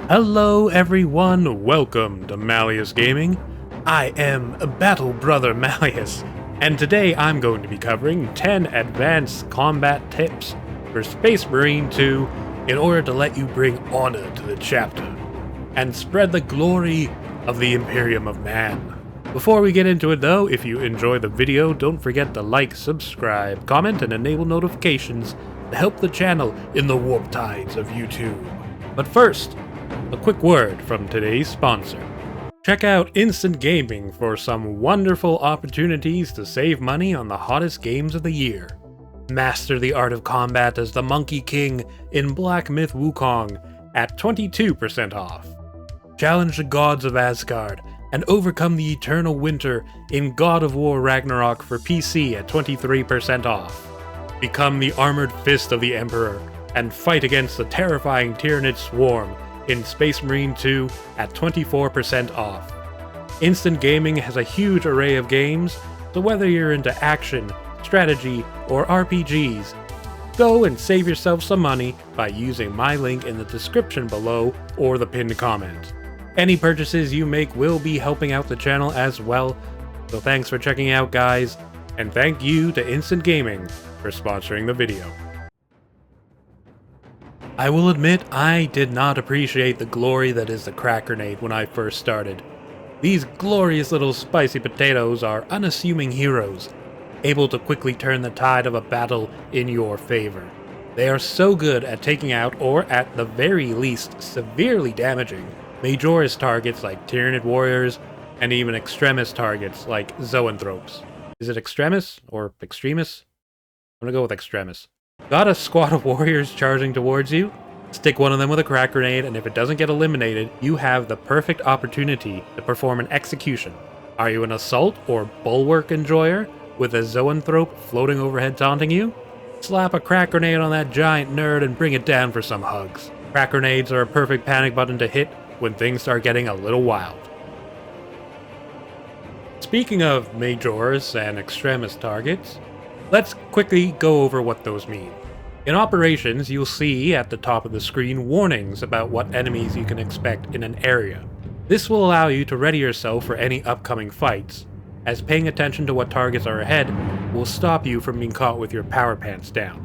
Hello everyone, welcome to Malleus Gaming. I am Battle Brother Malleus, and today I'm going to be covering 10 advanced combat tips for Space Marine 2 in order to let you bring honor to the chapter and spread the glory of the Imperium of Man. Before we get into it though, if you enjoy the video, don't forget to like, subscribe, comment, and enable notifications to help the channel in the warp tides of YouTube. But first, a quick word from today's sponsor. Check out Instant Gaming for some wonderful opportunities to save money on the hottest games of the year. Master the art of combat as the Monkey King in Black Myth Wukong at 22% off. Challenge the gods of Asgard and overcome the eternal winter in God of War Ragnarok for PC at 23% off. Become the armored fist of the Emperor and fight against the terrifying Tyranid swarm in Space Marine 2 at 24% off. Instant Gaming has a huge array of games, so whether you're into action, strategy, or RPGs, go and save yourself some money by using my link in the description below or the pinned comment. Any purchases you make will be helping out the channel as well, so thanks for checking out guys, and thank you to Instant Gaming for sponsoring the video. I will admit, I did not appreciate the glory that is the Krak grenade when I first started. These glorious little spicy potatoes are unassuming heroes, able to quickly turn the tide of a battle in your favor. They are so good at taking out, or at the very least, severely damaging Majoris targets like Tyranid warriors, and even extremis targets like zoanthropes. Is it extremis or extremis? I'm gonna go with extremis. Got a squad of warriors charging towards you? Stick one of them with a Krak grenade, and if it doesn't get eliminated, you have the perfect opportunity to perform an execution. Are you an assault or bulwark enjoyer with a zoanthrope floating overhead taunting you? Slap a Krak grenade on that giant nerd and bring it down for some hugs. Krak grenades are a perfect panic button to hit when things start getting a little wild. Speaking of Majoris and extremis targets, let's quickly go over what those mean. In operations, you'll see at the top of the screen warnings about what enemies you can expect in an area. This will allow you to ready yourself for any upcoming fights, as paying attention to what targets are ahead will stop you from being caught with your power pants down.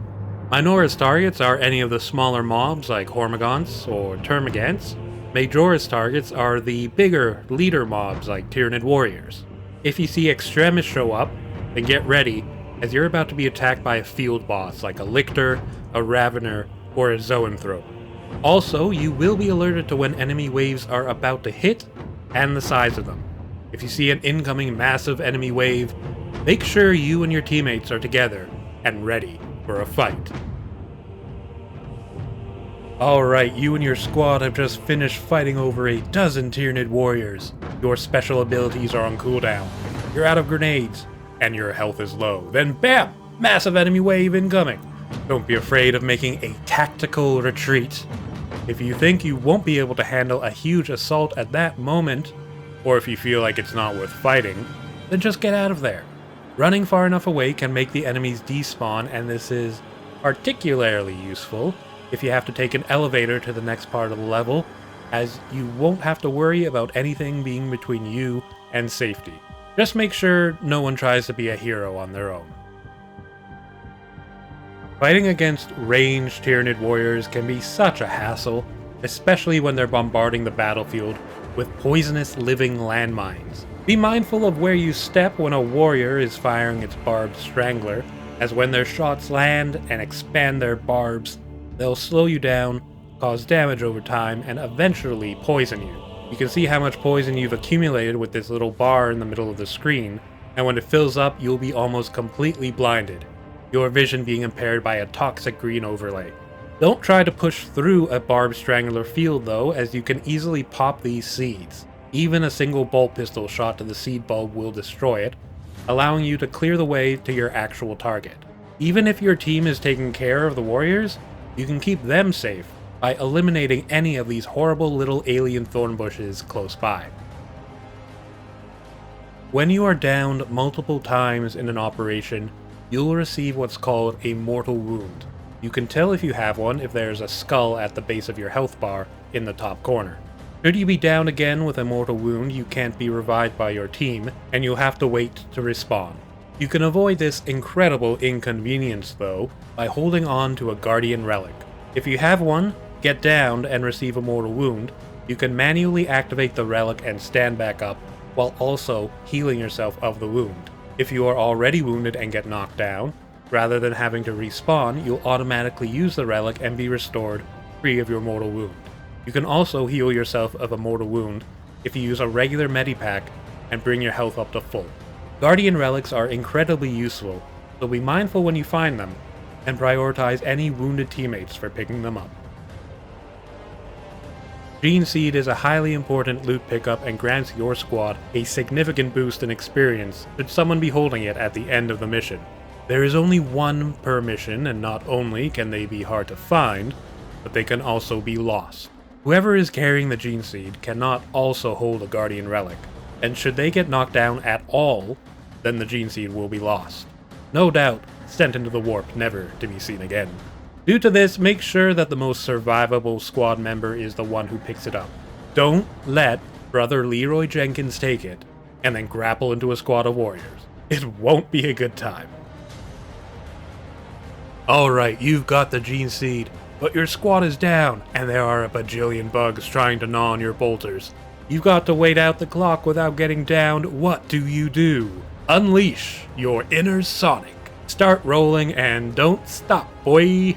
Minoris targets are any of the smaller mobs like Hormagaunts or Termagants. Majoris targets are the bigger leader mobs like Tyranid warriors. If you see extremis show up, then get ready, as you're about to be attacked by a field boss like a Lictor, a Ravener, or a Zoanthrope. Also, you will be alerted to when enemy waves are about to hit, and the size of them. If you see an incoming massive enemy wave, make sure you and your teammates are together and ready for a fight. Alright, you and your squad have just finished fighting over a dozen Tyranid warriors. Your special abilities are on cooldown. You're out of grenades, and your health is low. Then BAM! Massive enemy wave incoming! Don't be afraid of making a tactical retreat. If you think you won't be able to handle a huge assault at that moment, or if you feel like it's not worth fighting, then just get out of there. Running far enough away can make the enemies despawn, and this is particularly useful if you have to take an elevator to the next part of the level, as you won't have to worry about anything being between you and safety. Just make sure no one tries to be a hero on their own. Fighting against ranged Tyranid warriors can be such a hassle, especially when they're bombarding the battlefield with poisonous living landmines. Be mindful of where you step when a warrior is firing its barbed strangler, as when their shots land and expand their barbs, they'll slow you down, cause damage over time, and eventually poison you. You can see how much poison you've accumulated with this little bar in the middle of the screen, and when it fills up, you'll be almost completely blinded, your vision being impaired by a toxic green overlay. Don't try to push through a barbed strangler field though, as you can easily pop these seeds. Even a single bolt pistol shot to the seed bulb will destroy it, allowing you to clear the way to your actual target. Even if your team is taking care of the warriors, you can keep them safe by eliminating any of these horrible little alien thorn bushes close by. When you are downed multiple times in an operation, you'll receive what's called a mortal wound. You can tell if you have one if there's a skull at the base of your health bar, in the top corner. Should you be down again with a mortal wound, you can't be revived by your team, and you'll have to wait to respawn. You can avoid this incredible inconvenience though, by holding on to a Guardian Relic. If you have one, get downed and receive a mortal wound, you can manually activate the relic and stand back up, while also healing yourself of the wound. If you are already wounded and get knocked down, rather than having to respawn, you'll automatically use the relic and be restored free of your mortal wound. You can also heal yourself of a mortal wound if you use a regular medipack and bring your health up to full. Guardian relics are incredibly useful, so be mindful when you find them, and prioritize any wounded teammates for picking them up. Geneseed is a highly important loot pickup and grants your squad a significant boost in experience should someone be holding it at the end of the mission. There is only one per mission, and not only can they be hard to find, but they can also be lost. Whoever is carrying the Geneseed cannot also hold a Guardian Relic, and should they get knocked down at all, then the Geneseed will be lost. No doubt, sent into the warp, never to be seen again. Due to this, make sure that the most survivable squad member is the one who picks it up. Don't let Brother Leroy Jenkins take it, and then grapple into a squad of warriors. It won't be a good time. Alright, you've got the Geneseed, but your squad is down, and there are a bajillion bugs trying to gnaw on your bolters. You've got to wait out the clock without getting downed. What do? Unleash your inner Sonic. Start rolling and don't stop, boy!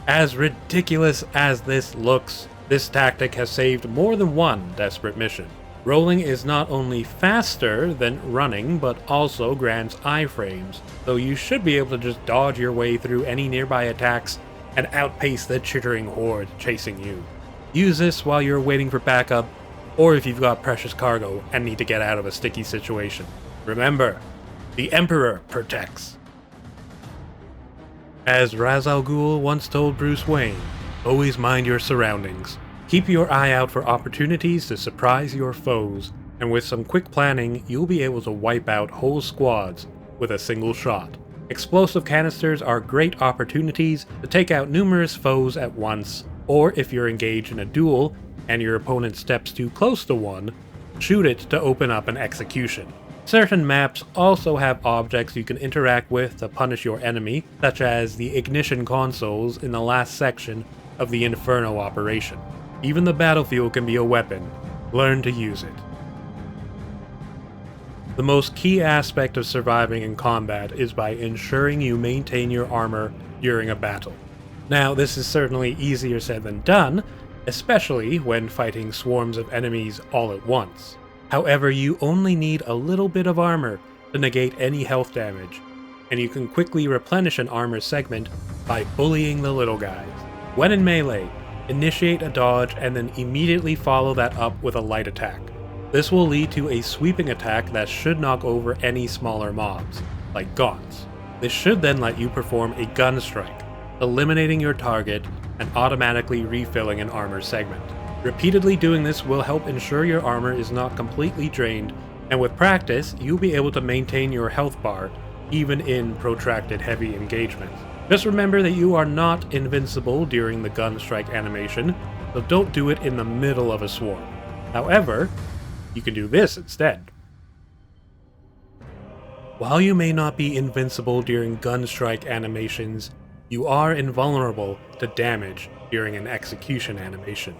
As ridiculous as this looks, this tactic has saved more than one desperate mission. Rolling is not only faster than running, but also grants iframes, so you should be able to just dodge your way through any nearby attacks and outpace the chittering horde chasing you. Use this while you're waiting for backup, or if you've got precious cargo and need to get out of a sticky situation. Remember, the Emperor protects. As Ra's al Ghul once told Bruce Wayne, always mind your surroundings. Keep your eye out for opportunities to surprise your foes, and with some quick planning, you'll be able to wipe out whole squads with a single shot. Explosive canisters are great opportunities to take out numerous foes at once, or if you're engaged in a duel and your opponent steps too close to one, shoot it to open up an execution. Certain maps also have objects you can interact with to punish your enemy, such as the ignition consoles in the last section of the Inferno operation. Even the battlefield can be a weapon. Learn to use it. The most key aspect of surviving in combat is by ensuring you maintain your armor during a battle. Now, this is certainly easier said than done, especially when fighting swarms of enemies all at once. However, you only need a little bit of armor to negate any health damage, and you can quickly replenish an armor segment by bullying the little guys. When in melee, initiate a dodge and then immediately follow that up with a light attack. This will lead to a sweeping attack that should knock over any smaller mobs, like gaunts. This should then let you perform a gun strike, eliminating your target and automatically refilling an armor segment. Repeatedly doing this will help ensure your armor is not completely drained, and with practice, you'll be able to maintain your health bar even in protracted heavy engagements. Just remember that you are not invincible during the gun strike animation, so don't do it in the middle of a swarm. However, you can do this instead. While you may not be invincible during gun strike animations, you are invulnerable to damage during an execution animation.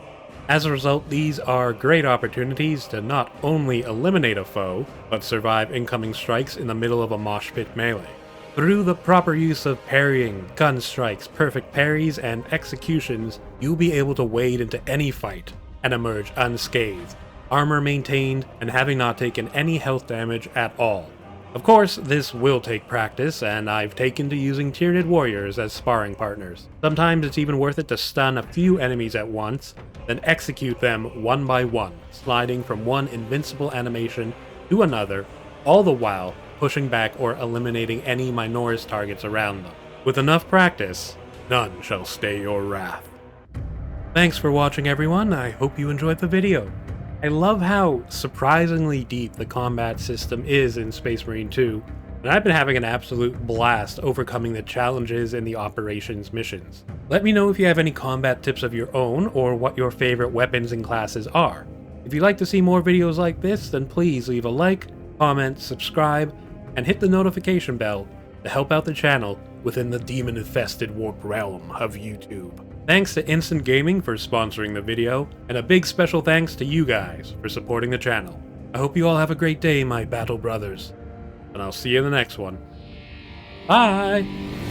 As a result, these are great opportunities to not only eliminate a foe, but survive incoming strikes in the middle of a mosh pit melee. Through the proper use of parrying, gun strikes, perfect parries, and executions, you'll be able to wade into any fight and emerge unscathed, armor maintained, and having not taken any health damage at all. Of course, this will take practice, and I've taken to using Tyranid warriors as sparring partners. Sometimes it's even worth it to stun a few enemies at once, then execute them one by one, sliding from one invincible animation to another, all the while pushing back or eliminating any Minoris targets around them. With enough practice, none shall stay your wrath. Thanks for watching, everyone. I hope you enjoyed the video. I love how surprisingly deep the combat system is in Space Marine 2, and and I've been having an absolute blast overcoming the challenges in the operations missions. Let me know if you have any combat tips of your own, or what your favorite weapons and classes are. If you'd like to see more videos like this, then please leave a like, comment, subscribe, and hit the notification bell to help out the channel within the demon-infested warp realm of YouTube. Thanks to Instant Gaming for sponsoring the video, and a big special thanks to you guys for supporting the channel. I hope you all have a great day, my battle brothers, and I'll see you in the next one. Bye!